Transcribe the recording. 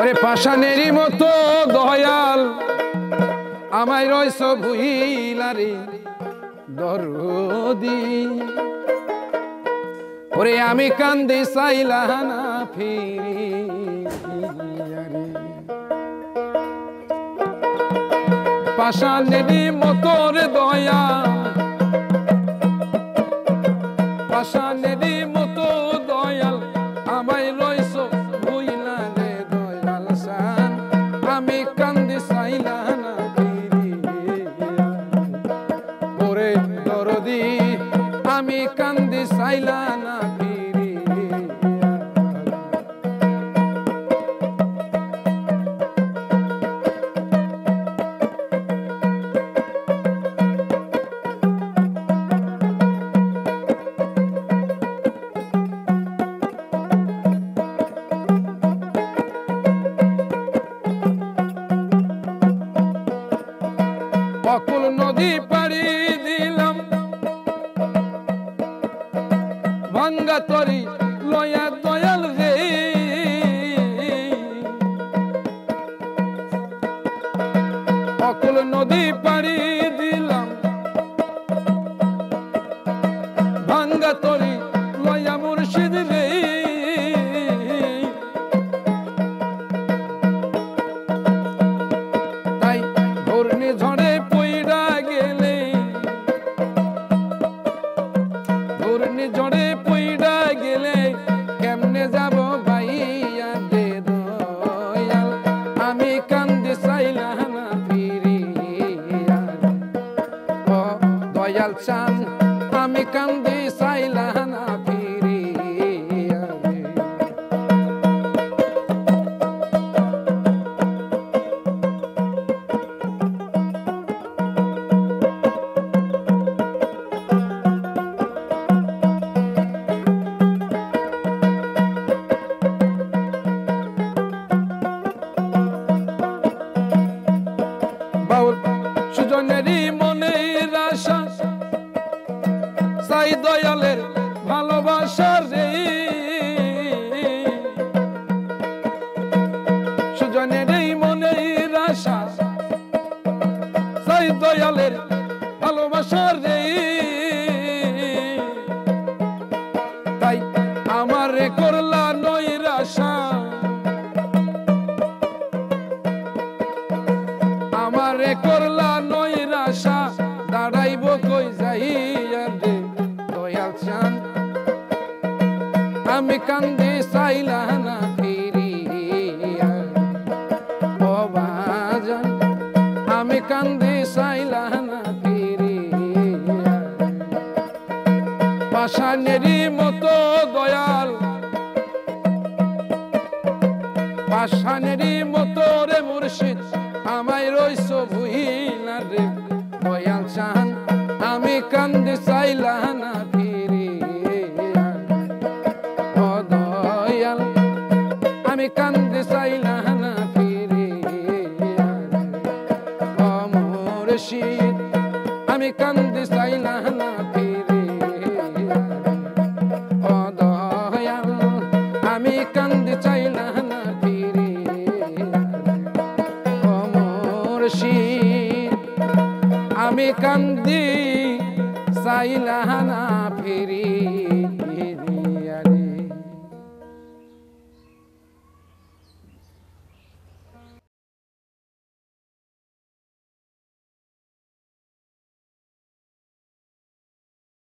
ওরে পাষাণেরই মতো দয়াল আমায় রইছ ভুইলারে দরদি ওরে আমি কান্দি চাইলা না ফিরিয়ারে পাষাণেরই মতো রে দয়াল পাষাণেরই মতো দয়াল আমায় রইছ ভুইলারে দয়াল শান আমি কান্দি চাইলা না ওরে দরদি আমি কান্দি চাইলা না অকুল নদী পাড়ি দিলাম ভাঙ্গা তরি লয়া দয়াল রে অকুল নদী পাড়ি দিলাম ভাঙ্গা তরি লয়া মুর্শিদ রে তাই ঘূর্ণি ঝড়ে জড়ে পইড়া গেলে কেমনে যাব ভাইয়া দে দয়াল আমি কান্দি চাইলা না ফিরিয়া ও দয়াল চান আমি কান্দি চাইলা না ফিরিয়া সুজনেরই মনের আশা চাই দয়ালের ভালোবাসা রে সুজনেরই মনের আশা চাই দয়ালের ভালোবাসা রে তাই আমারে করলা নৈরাশা আমারে করলা নৈরাশা দাঁড়াইব কই যাইয়া রে দয়াল চান আমি কান্দি চাইলা না ফিরিয়া ও বাজান আমি কান্দি চাইলা না ফিরিয়া পাষাণেরই মতো দয়াল পাষাণেরই মতো রে মুর্শিদ আমায় রইছ ভুইলা রে দয়াল চান আমি কান্দি চাইলা না ফিরিয়া ও দয়াল আমি কান্দি চাইলা না ফিরিয়া ও মুর্শিদ আমি কান্দি চাইলা না ফিরিয়া ও দয়াল আমি কান্দি চাইলা না আমি কান্দি চাইলা না